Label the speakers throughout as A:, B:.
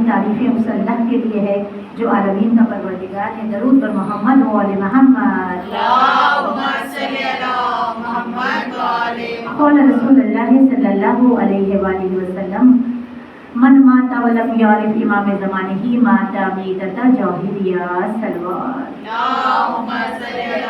A: تعریفیں اس اللہ کے لیے ہے جو عالمین کا پروردگار ہے. درود بر محمد و آل محمد.
B: اللہم صلی علی محمد و آل محمد.
A: قال رسول اللہ صلی اللہ علیہ وآلہ وسلم من مات ولم یعرف امام زمانہ مات میتۃ جاہلیہ. صلوات.
B: اللہم صلی علی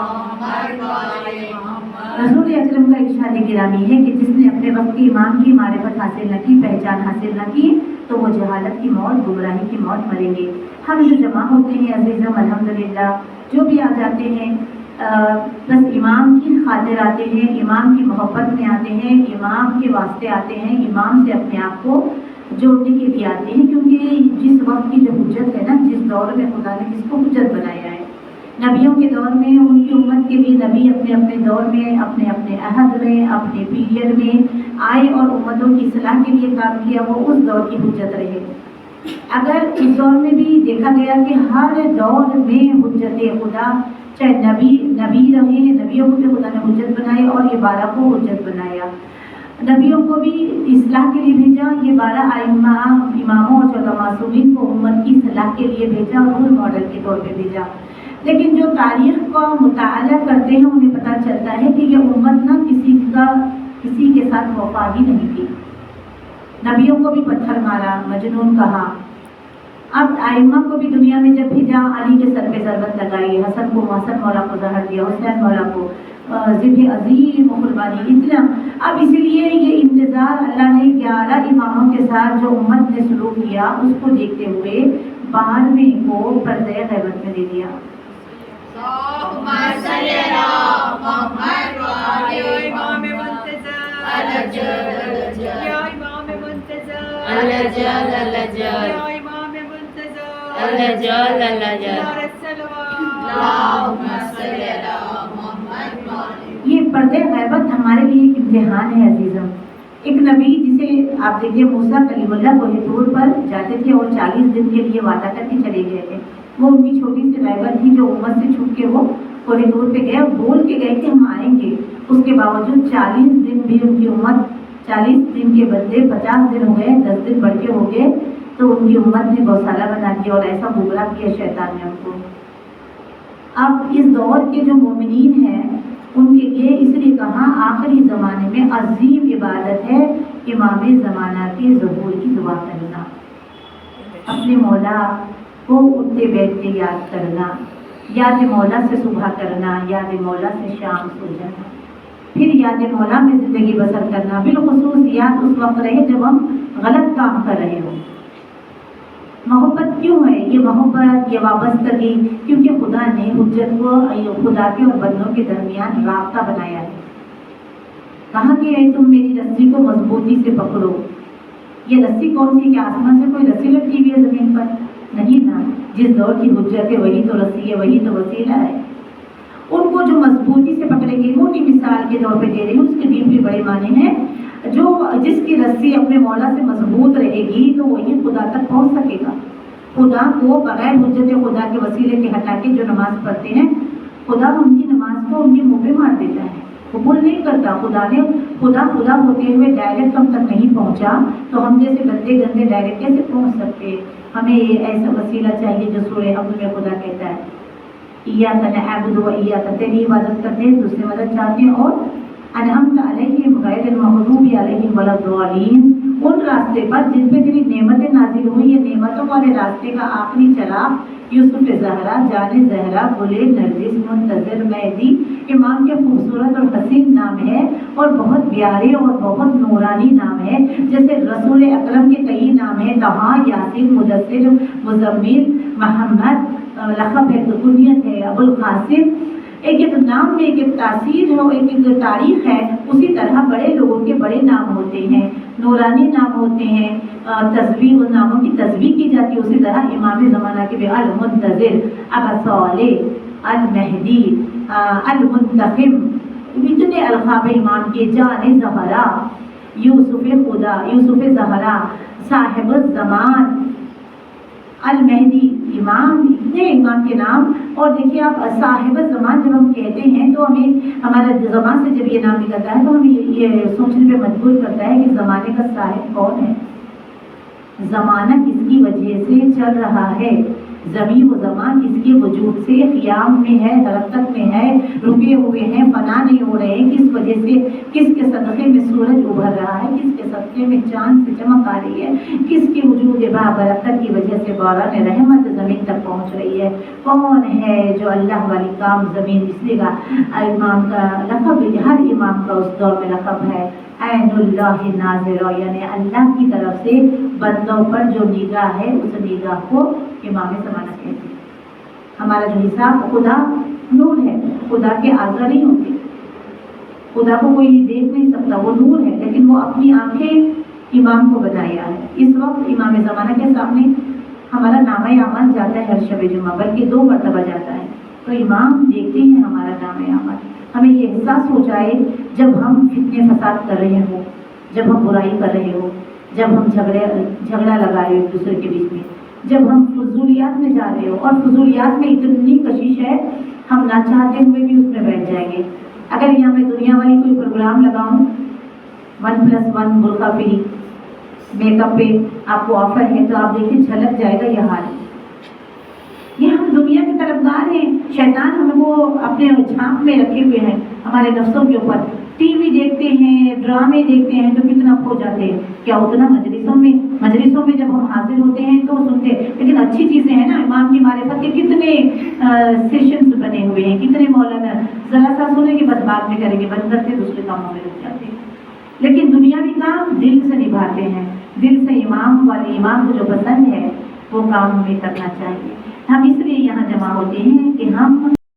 B: محمد و آل محمد.
A: رسول اکرم کا ارشاد گرامی ہے کہ جس نے اپنے وقت کے امام کی معرفت حاصل نہ کی، پہچان حاصل نہ کی، تو وہ جہالت کی موت، گمراہی کی موت مریں گے. ہم جو جمع ہوتے ہیں عزیزم، الحمدللہ جو بھی آ جاتے ہیں بس امام کی خاطر آتے ہیں، امام کی محبت میں آتے ہیں، امام کے واسطے آتے ہیں، امام سے اپنے آپ کو جوڑنے کے لیے آتے ہیں. کیونکہ جس وقت کی جو حجت ہے نا، جس دور میں خدا نے کس کو حجت بنایا ہے، نبیوں کے دور میں ان کی امت کے لیے نبی اپنے اپنے دور میں، اپنے اپنے عہد میں، اپنے پیریڈ میں آئے اور امتوں کی اصلاح کے لیے کام کیا. وہ اس دور کی حجت رہے. اگر اس دور میں بھی دیکھا گیا کہ ہر دور میں حجت خدا، چاہے نبی رہے، نبیوں کو بھی خدا نے حجت بنائی اور یہ 12 کو حجت بنایا. نبیوں کو بھی اصلاح کے لیے بھیجا، یہ 12 ائمہ، اماموں اور 14 معصومین کو امت کی اصلاح کے لیے بھیجا، رول ماڈل کے طور پہ بھیجا. لیکن جو تاریخ کا مطالعہ کرتے ہیں انہیں پتہ چلتا ہے کہ یہ امت نہ کسی کے ساتھ وفا ہی نہیں کی. نبیوں کو بھی پتھر مارا، مجنون کہا. اب ائمہ کو بھی دنیا میں جب بھیجا، علی کے سر پہ ضربت لگائی، حسن مولا کو زہر دیا، حسین مولا کو ذبح عظیم و قربانی اتنا. اب اسی لیے یہ انتظار اللہ نے 11 اماموں کے ساتھ جو امت نے سلوک کیا اس کو دیکھتے ہوئے 12ویں کو پردہ غیبت میں دے دیا.
B: اللہم صلی علی محمد و آل محمد. الجل
C: یا امام منتظر،
B: الجل الجل
C: یا امام منتظر،
B: الجل الجل.
C: نعرہ صلوات.
B: اللہم صلی علی محمد و آل.
A: یہ پردہ غیبت ہمارے لیے ایک امتحان ہے عزیزم. ایک نبی جسے آپ دیکھیے موسیٰ کلیم اللہ کوہ طور پر جاتے تھے اور 40 دن کے لیے وعدہ کر کے چلے گئے تھے. وہ ان کی چھوٹی سی غیبت تھی جو امت سے چھپ کے وہ کوہ طور پہ گئے، بول کے گئے کہ ہم آئیں گے. اس کے باوجود 40 دن بھی ان کی امت، 40 دن کے بدلے 50 دن ہو گئے، 10 دن بڑھ کے ہو گئے، تو ان کی امت نے گوسالہ بنا دیا اور ایسا گمراہ کیا شیطان نے ان کو. اب اس دور کے جو مومنین ہیں ان کے لیے اس لیے کہا آخری زمانے میں عظیم عبادت ہے امام زمانہ کے ظہور کی دعا کرنا، اپنے مولا کو اٹھتے بیٹھتے یاد کرنا، یاد مولا سے صبح کرنا، یاد مولا سے شام سو جانا، پھر یاد مولا میں زندگی بسر کرنا. بالخصوص یاد اس وقت رہے جب ہم غلط کام کر رہے ہوں. محبت کیوں ہے یہ محبت، یہ وابستگی؟ کیونکہ خدا نے حجت کو خدا کے اور بندوں کے درمیان رابطہ بنایا ہے. کہا کہ تم میری رسی کو مضبوطی سے پکڑو. یہ رسی کون سی؟ کہ آسمان سے کوئی رسی لٹکی ہوئی ہے زمین پر؟ نہیں نا. جس دور کی حجت ہے وہی تو رسی ہے، وہی تو وسیلہ ہے. ان کو جو مضبوطی سے پکڑیں گے، موٹی مثال کے طور پہ دے رہی ہوں، اس کے ڈیپلی بڑے معنی ہیں. جس کی رسی اپنے مولا سے مضبوط رہے گی تو وہی خدا تک پہنچ سکے گا. خدا کو بغیر حجت خدا کے وسیلے کے ہٹا کے جو نماز پڑھتے ہیں، خدا ان کی نماز کو ان کے منہ پہ مار دیتا ہے، قبول نہیں کرتا. خدا ہوتے ہوئے ڈائریکٹ ہم تک نہیں پہنچا تو ہم جیسے گندے ڈائریکٹ کیسے پہنچ سکتے؟ ہمیں ایسا وسیلہ چاہیے جو سورہ حمد میں خدا کہتا ہے ایاک نعبد و ایاک، تیری عبادت کرتے ہیں، تجھ سے مدد چاہتے ہیں، اور انعمت علیہم غیر المغضوب علیہم ولا الضالین، ان راستے پر جن پہ تیری نعمتیں نازل ہوئی. یہ نعمتوں والے راستے کا آخری چراغ یوسف زہرا، جان زہرا، گلے نرگس، منتظر، مہدی، امام کے خوبصورت اور حسین نام ہے اور بہت پیارے اور بہت نورانی نام ہے. جیسے رسول اکرم کے کئی نام ہیں، طہا، یاسین، مدثر، مزمل، محمد، لقب ہے، کنیت ہے ابو القاسم. ایک نام میں ایک تاثیر ہے، ایک تاریخ ہے. اسی طرح بڑے لوگوں کے بڑے نام ہوتے ہیں، نورانی نام ہوتے ہیں، تسبیح ناموں کی تسبیح کی جاتی ہے. اسی طرح امام زمانہ کے بھی المنتظر، ابا صالح، المہدی، المنتخب، اتنے القاب امام کے. جان زہرا، یوسف خدا، یوسف زہرا، صاحب الزمان، المہدی، امام، اتنے امام کے نام. اور دیکھیے آپ صاحب زمان جب ہم کہتے ہیں تو ہمارا زبان سے جب یہ نام نکلتا ہے تو ہمیں یہ سوچنے پہ مجبور کرتا ہے کہ زمانے کا صاحب کون ہے. زمانہ کس کی وجہ سے چل رہا ہے، زمین و زمان کس کے وجود سے قیام میں ہے، حرکت میں ہے، رکے ہوئے ہیں، فنا نہیں ہو رہے ہیں، کس وجہ سے، کس کے صدقے میں سورج ابھر رہا ہے، کس کے صدقے میں چاند سے چمک آ رہی ہے، کس کے وجود برکت کی وجہ سے باران رحمت زمین تک پہنچ رہی ہے، کون ہے جو اللہ والی کام زمین، اس لیے امام کا لقب، ہر امام کا اس دور میں لقب ہے عین اللہ ناظر، یعنی اللہ کی طرف سے بندوں پر جو نگاہ ہے اس نگاہ کو امام زمانہ کہتے ہیں۔ ہمارا جو حساب خدا نور ہے، خدا کے آزار نہیں ہوتے، خدا کو کوئی دیکھ نہیں سکتا، وہ نور ہے، لیکن وہ اپنی آنکھیں امام کو بتایا ہے۔ اس وقت امام زمانہ کے سامنے ہمارا نامہ اعمال جاتا ہے ہر شب جمعہ، بلکہ 2 مرتبہ جاتا ہے، تو امام دیکھتے ہیں ہمارا نامہ اعمال۔ ہمیں یہ احساس ہو جائے جب ہم فتنے فساد کر رہے ہوں، جب ہم برائی کر رہے ہوں، جب ہم جھگڑا لگا رہے ہو ایک دوسرے کے بیچ میں، جب ہم فضولیات میں جا رہے ہو، اور فضولیات میں اتنی کشش ہے ہم نہ چاہتے ہوئے بھی اس میں بیٹھ جائیں گے۔ اگر یہاں میں دنیا والی کوئی پروگرام لگاؤں 1+1 برقع فری میک اپ پہ آپ کو آفر ہے، تو آپ دیکھیں جھلک جائے گا یہ حال۔ یہ ہم دنیا کے طرفدار ہیں، شیطان ہمیں وہ اپنے جھانک میں رکھے ہوئے ہیں ہمارے نفسوں کے اوپر۔ ٹی وی دیکھتے ہیں، ڈرامے دیکھتے ہیں تو کتنا کھو جاتے ہیں، کیا اتنا مجلسوں میں جب ہم حاضر ہوتے ہیں تو سنتے ہیں، لیکن اچھی چیزیں ہیں نا، امام کی معرفت کے کتنے سیشنز بنے ہوئے ہیں، کتنے مولانا ذرا سا سنیں گے بس بعد میں کریں گے، بند کرتے دوسرے کاموں میں لگ جاتے ہیں۔ لیکن دنیاوی کام دل سے نبھاتے ہیں، دل سے امام کو جو پسند ہے وہ کام ہمیں کرنا چاہیے۔ ہم اس لیے یہاں جمع ہوتے ہیں کہ ہم